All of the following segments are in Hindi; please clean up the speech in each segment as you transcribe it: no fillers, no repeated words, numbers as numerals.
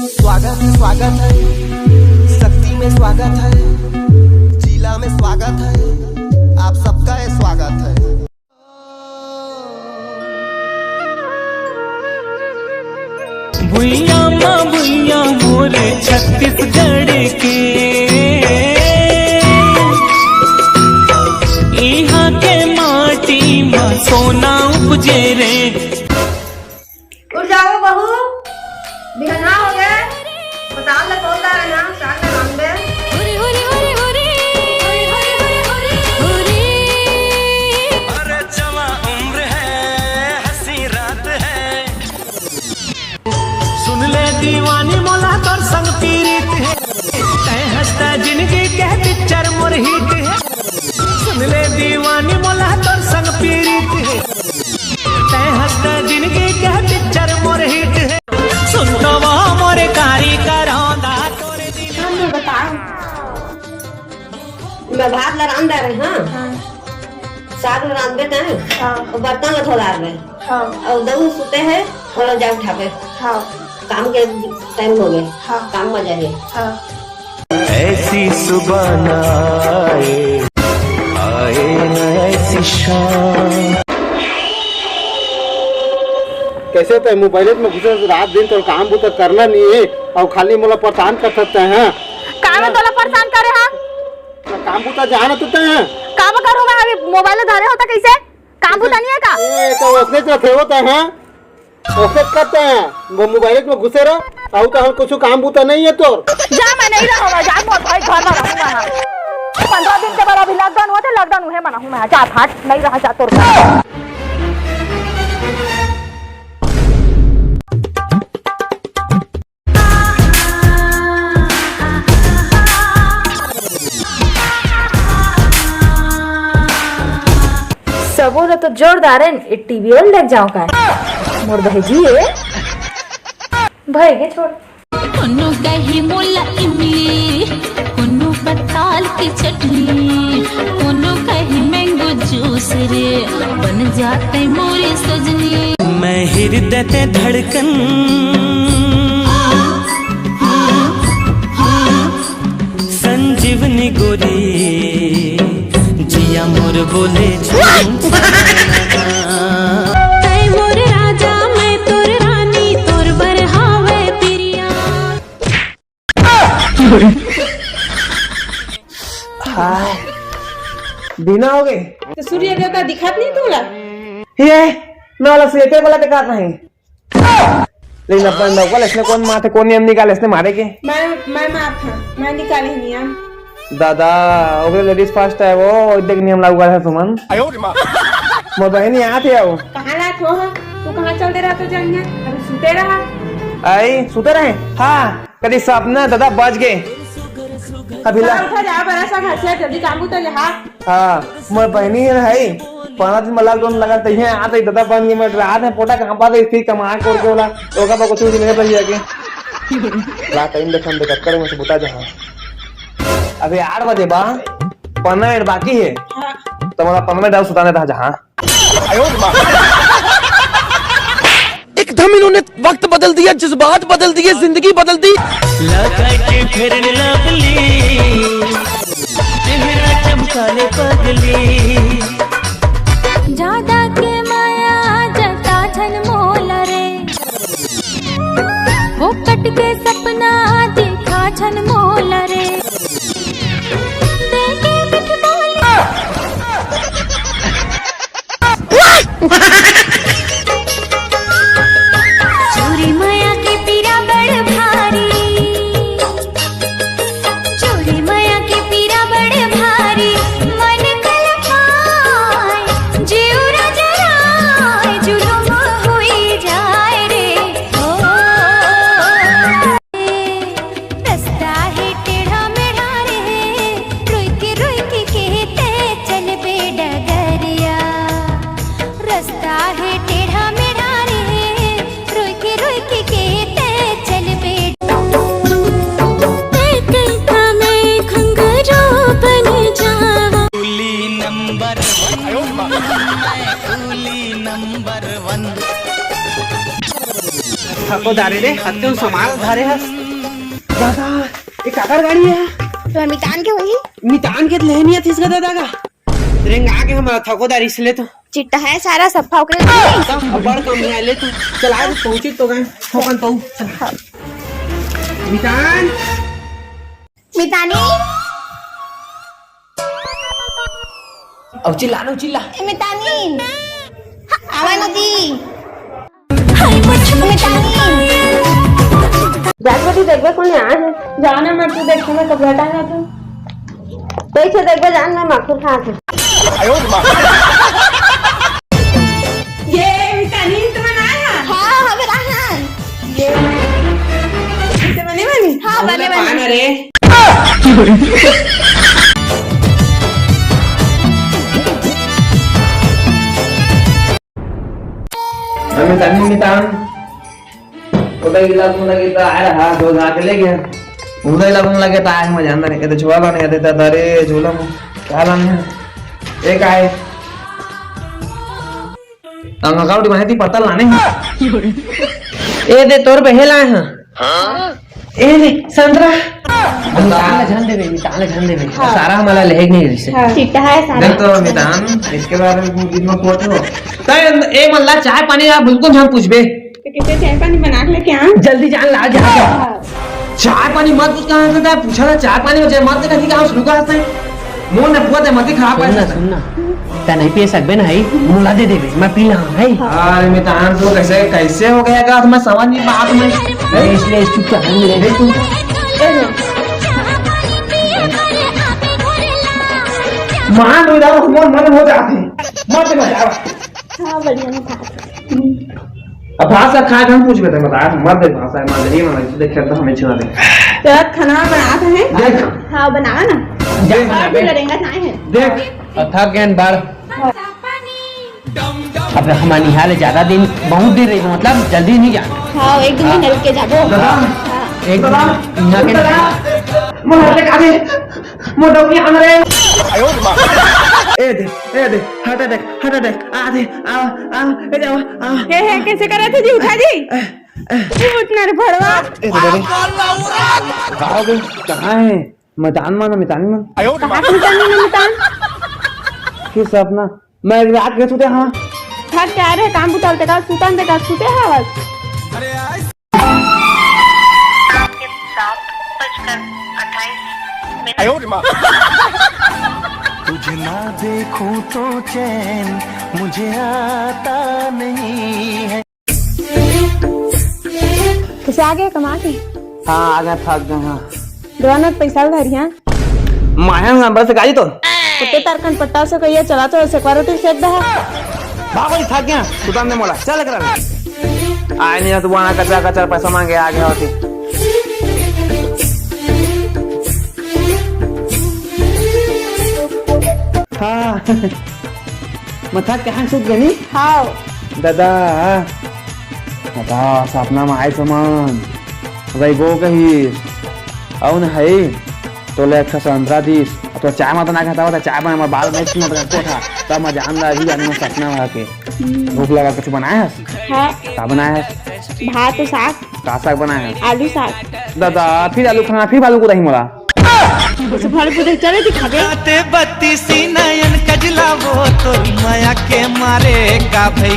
स्वागत है, शक्ति में स्वागत है, जिला में स्वागत है, आप सबका ये स्वागत है। भुइया माँ भुइया मोरे छत्तीसगढ़ के, यहाँ के माटी में सोना उपजे रे। उठ जाओ बहू, बिहना हो गए, पताल ले तोड़ रहा है ना, साग में रंग में। होरे होरे होरे होरे होरे होरे होरे होरे अरे जवा उम्र है, हंसी रात है, सुन ले दीवानी मोला तोर संग पीड़ित है, तय हंसता जिंदगी के पिक्चर मोर हिट है। सुन ले दीवानी मोला तोर संग पीड़ित है, तय हंसता जिंदगी के पिक्चर मोर हिट है। सुन तो वो मोरे कारीगर होंदा तोरे दिल। हम बताओ, मैं भात ला रांध रहे हाँ, साग ला रांध देते हैं, और बर्तन ला धोला रहे, और दऊ सुते हैं, और जा उठा के, काम के टाइम हो गए, काम में जाइए। ऐसी सुबह न आए न ऐसी शाम। कैसे तो मोबाइल में घुसे रात दिन तो काम तो करना नहीं है और खाली मोला परेशान कर सकते हैं। काम में तोला परेशान करे हम, काम बुता जाना तो हैं, काम करूंगा अभी मोबाइल धरे होता कैसे काम बुता नहीं है का? ये तो उसने जो थे होते हैं उसने करते हैं, वो मोबाइल में घुसे रहो और तो हम कुछ काम बुता नहीं है तो जा मैं नहीं रहूंगा, जा मोर भाई घर में रहूंगा हां। 15 दिन के बाद अभी लॉकडाउन हुआ था, लॉकडाउन हुए मना हूं मैं, जा फाट नहीं रहा जा तोर का। सबों तो जोरदार है, टीवी और लग जाओ का मोर भैजी है भाई के छोड़। कोनो दही मोला इमली, कोनो पताल की चटनी, कोनो कही मैंगो जूस रे, बन जाते मोरे सजनी। मैं हृदय ते धड़कन संजीवनी गोरी, जिया मोर बोले तै मोर राजा मैं तोर रानी, तोर बरहावे पिरिया। हाय बिना हो गए तो सूर्य देवता दिखत नहीं तोला? ये नाला से ते वाला बेकार नहीं, लेकिन अपन लोकल इसने कौन माथे कौन नियम निकाले इसने मारे के? मैं माफ था, मैं निकाले नियम। दादा ओके लेडीज फर्स्ट है वो देख नियम लागू करा है सुमन। मोर बहन यहाँ थे वो कहाँ लात हो? तू कहाँ चल दे रहा तो जानिए, अभी सुते रहा। आई सुते रहे हाँ, कभी सपना दादा बच गए अभी ला उठा जा बड़ा सा घर से जल्दी काम तो जा। हाँ मोर बहनी है 15 दिन में लॉकडाउन लगा तो ये आते दादा बन गए, मैं रात में पोटा कहाँ पाते फिर कमा करके बोला ओका पर कुछ नहीं बच जाके ला टाइम देखन दे कर में से बता जा। अभी 8 बजे बा 15 मिनट बाकी है, तो मतलब 15 मिनट सुताने था जहाँ। एकदम इन्होंने वक्त बदल दिया, जज्बात बदल दिए, जिंदगी बदल दी। लगा के फिरने लगली, चेहरा चमकाने पगली। ज्यादा के माया जता छन मोला रे, वो कट के सपना देखा छन मोला रे। देखे मिठ बोले चोरी माया के पीरा बड़ भारी, चोरी माया के पीरा बड़ भारी, मन कलपाए जीवरा जराए, जुलुम हुई जाए रे। ओ रास्ता है टेढ़ा मेढ़ा रे, रोई के कहते चल बे डगरिया, रास्ता थको दारे रे हत्ते सामान धारे हस दादा ये काकर गाड़ी है तो मितान के वही मितान के लेनी है इसका दादा का रेंग आके हम थको दारी इसलिए तो चिट्टा है सारा सफा के अब बड़ कम नहीं आले तू चला पहुंची तो गए ठोकन तो मितान मितानी अब चिल्ला लो चिल्ला मितानी आवा नदी जागवती देखबे कौन यहाँ है जाना मत तू देख मैं कब हटा ना तू कैसे देखबे जान मैं माखुर खा के ये मितानी तो बनाया हां हमें रहा ये इसे बने बनी हां बने बने रे मितान उधर इलाकों लगे तो आ रहा दो जाके ले गया उधर इलाकों लगे तो आए मजा अंदर ये तो झोला नहीं देता दरे झोला में क्या लाने एक आए अंगा काउडी माहिती पता लाने ए दे तोर बहेला है ए दे संतरा मितान ले सारा हमारा लेग नहीं रिसे चिट्टा है सारा देख तो मितान इसके बारे में कितना पूछो तय ए मल्ला चाय पानी आप बिल्कुल हम पूछबे कैसे चाय पानी बना के लेके आ जल्दी जान ला जा चाय पानी मत कहां से पूछा था चाय पानी में मत कहीं कहां शुरू करते मुंह ने पूछा ते मत खा पाए सुनना ता नहीं पी सकबे नहीं मुला दे देबे मैं पी लूं है अरे मितान तो कैसे हो गया मैं समझ नहीं बात में इसलिए चुप रह तू मान हो जाओ मन हो जाते मत मजा हां बढ़िया ना था अब भाषा खा हम पूछ लेते बता मत दे भाषा मत ये मत देख तो हमें छिना दे तो खाना बनाते हैं देख हां बनावा ना देख लड़ेगा नहीं है देख थक गए बार अब हमारी हाल ज्यादा दिन बहुत देर रही मतलब जल्दी नहीं जाना हां एक दिन में निकल के जाबो एक यहाँ के मोटे का दे मोटो की अंदर ए दे हटा दे आ दे आ ए जाओ आ हे कैसे करे थे जी उठा जी उठना रे भड़वा ए दे कहां गए कहां है मितान कहां से मितान मितान किस अपना मैं रात के सोते हां थक क्या रे काम बुतलते का सुतन दे का सुते हवस तुझे ना देखूं तो चैन मुझे आता नहीं है कैसे आ गए कमा के हां आगे थक गए हां दोनों पैसा उधारियां माया नंबर से गाड़ी तो कुत्ते तरकन पट्टा से कहिए चला तो ऐसे रोटी सेक दे भागो थक गया सुदाम ने मोला चल कर आए नहीं तो वहां कचरा पैसा मांगे आ गया होती हाँ मथा कहाँ सुत गई हां दादा सपना में आए समान भाई गो कही औन है तो ले अच्छा संतरा दीस तो चाय मत ना खाता होता चाय में हमारे बाल में इसमें रखो था तब मैं जान रहा अभी जाने में सपना में के भूख लगा कुछ बनाया है हां क्या बनाया है भात साग का साग बनाया है आलू साग दादा फिर आलू खाना फिर आलू को नहीं मोला उसे फल पूरे चले दिखा दे ते बत्तीसी नयन कजला वो तो माया के मारे का भई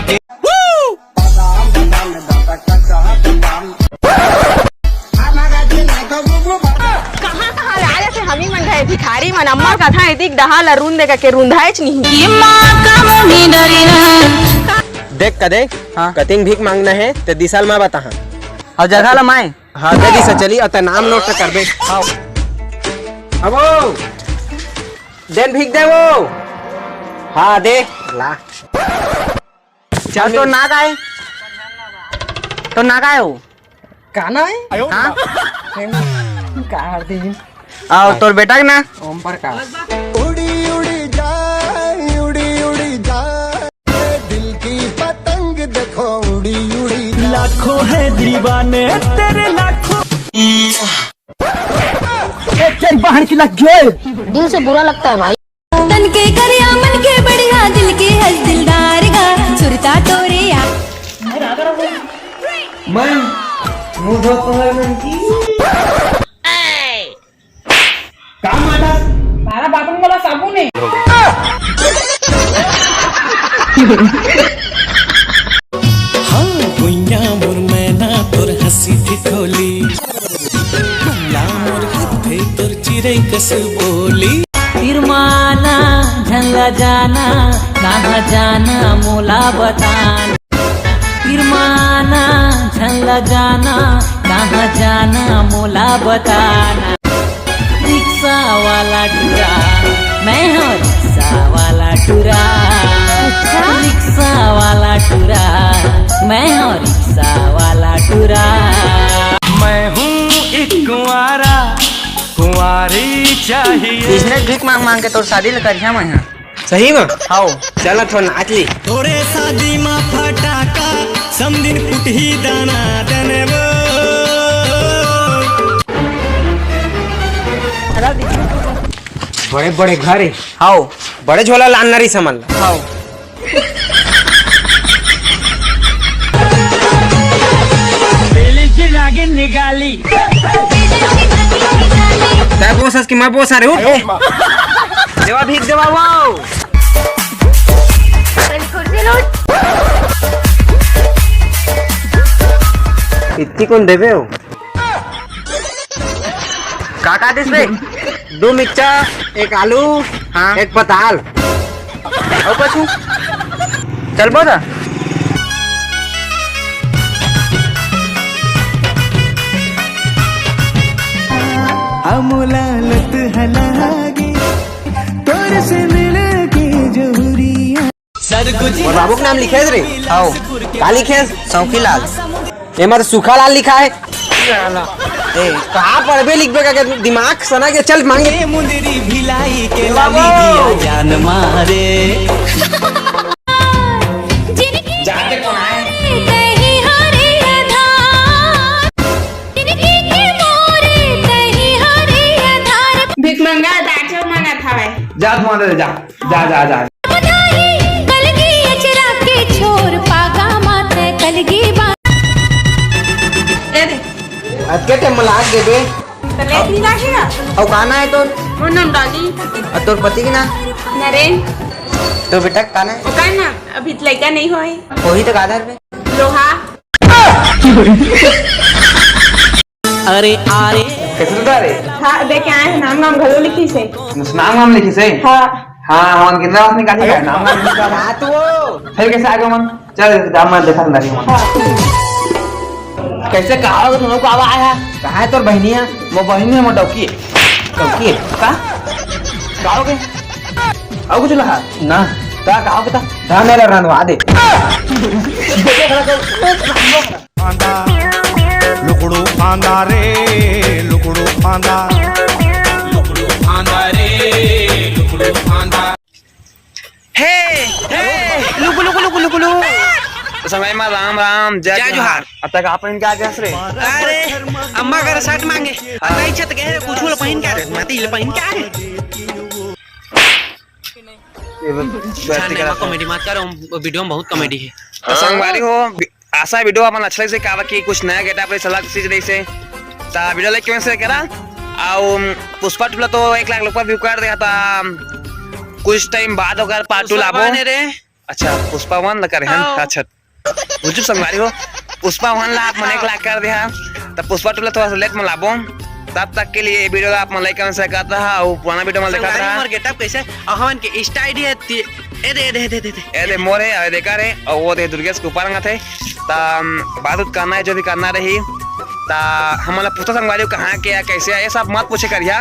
कहां लाले से हमी मन गए भिखारी मन अम्मा कथा इतिक दहा ल रुन दे के रुंधाएच नहीं ये माँ का मुनी डरी ना देख का देख कतिंग भीख मांगना है तो दिसाल माँ बता और जगह ला माए हाँ दे दिसा चली और नाम नोट कर दे अब देन भीख दे वो हाँ दे ला चल तो ना गाए तो ना गाए हो काना है हाँ का हरती आओ तोर बेटा के ना ओम पर का उड़ी उड़ी जाए दिल की पतंग देखो उड़ी उड़ी लाखों है दीवाने तेरे लाखों तेरी बहन की लग गई दिल से बुरा लगता है भाई तन के करिया मन के बढ़िया दिल के हस दिलदार गा सुरता तोरे या मैं मुंह धो पहल की काम माटा मारा बाथरूम वाला साबुन है। गुइया मोर मैना तोर हंसी ठिठोली गुमला मोर हाथे तोर चिरै कस बोली तिरमाना झंला जाना कहाँ जाना मोला बताना तिरमाना झंला जाना कहाँ जाना मोला बताना रिक्शा वाला टुरा मैं हूँ रिक्शा वाला टुरा रिक्शा वाला टुरा मैं हूँ रिक्शा वाला टुरा मैं हूँ एक कुंवारा कुंवारी चाहिए बिजनेस भीख मांग मांग के तो शादी ल करिया मैं यहाँ सही में आओ चल थोड़ा नाच ली तोरे शादी मा फटाका समदिन फुटही दाना दनबो बड़े बड़े घर है आओ बड़े झोला लान नरी समझ आओ निकाली त्या बोसस की मैं बोस आ रहे हो देवा भीख देवा वाओ इतनी कौन देवे हो काका दिस बे 2 मिर्चा 1 आलू हाँ 1 पताल और कछु चल बोला अमोला लत हलागे तोर से मिले के जोरिया और बाबू का नाम लिखे रे आओ का लिखे सौखीलाल ये मत सूखालाल लिखा है ए कहाँ पर बे लिखबे का दिमाग सना के चल मांगे मुंदरी भिलाई के लाली दिया जान मारे जाते कौन आए भीख मंगा दाचो मना थावे। जा तुम्हारे जा जा जा जा के टाइम लाग दे बे तले नहीं लाखेगा। और खाना है तो वो नाम डाली और तोर पति की ना नरेन तो बेटा खाना है ओका ना अभी लड़का नहीं होए वही तो आधार पे लोहा अरे आरे कैसे तो रे हाँ देख आए हैं नाम नाम घलो लिखी से नाम लिखी से हाँ हाँ हम कितना बात निकाली है नाम रात वो फिर कैसे आगे मन चल दाम मैं देखा ना मन कैसे कहा हो तुम को आवा आया कहाँ है तोर बहनिया वो बहनी है वो डौकी कौकी है का गाओगे आओ कुछ लहा ना ता गाओ बता धान ले रंधवा दे लुकड़ू फांदा रे लुकड़ू फांदा लुकड़ू फांदा रे लुकड़ू फांदा हे लुकु लुकु लुकु लुकु लुकु समय में राम राम जय जोहार अब तक आप इनके आगे हंस रहे अरे अम्मा का शर्ट मांगे नहीं छत गए कुछ ल पहन के माती ल पहन के कॉमेडी मत करो वीडियो में बहुत कॉमेडी है तो संगवारी हो आशा वीडियो अपन अच्छा से कावा की कुछ नया गेटअप रे सलाह चीज रही से ता वीडियो लाइक क्यों से करा आओ पुष्पा टुला तो 1 लाख लोग व्यू कर दिया था कुछ टाइम बाद अगर पार्ट 2 लाबो अच्छा पुष्पा 1 करे हैं अच्छा बुझु संगवारी हो पुष्पा 1 ला आप मन 1 लाख कर दिया तब पुष्पा 2 ला थोड़ा सा लेट में लाबो तब तक के लिए वीडियो आप मन लाइक कर सकता है और पुराना वीडियो में देखा था और गेटअप कैसे अहमन के इंस्टा आईडी है ए दे मोरे आ देखा रे और वो दे दुर्गेश के ऊपर रंगा थे ता बात करना है जो भी करना रही ता हमारा पूछा संगवारी कहाँ के कैसे ये सब मत पूछे करिया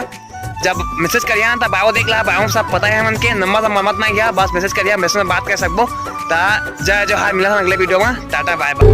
जब मैसेज करिया तब बाबू देख ला बाबू सब पता है हमन के नंबर मत ना गया बस मैसेज करिया मैसेज में बात कर सकबो ता जय जोहार मिला अगले वीडियो में टाटा बाय बाय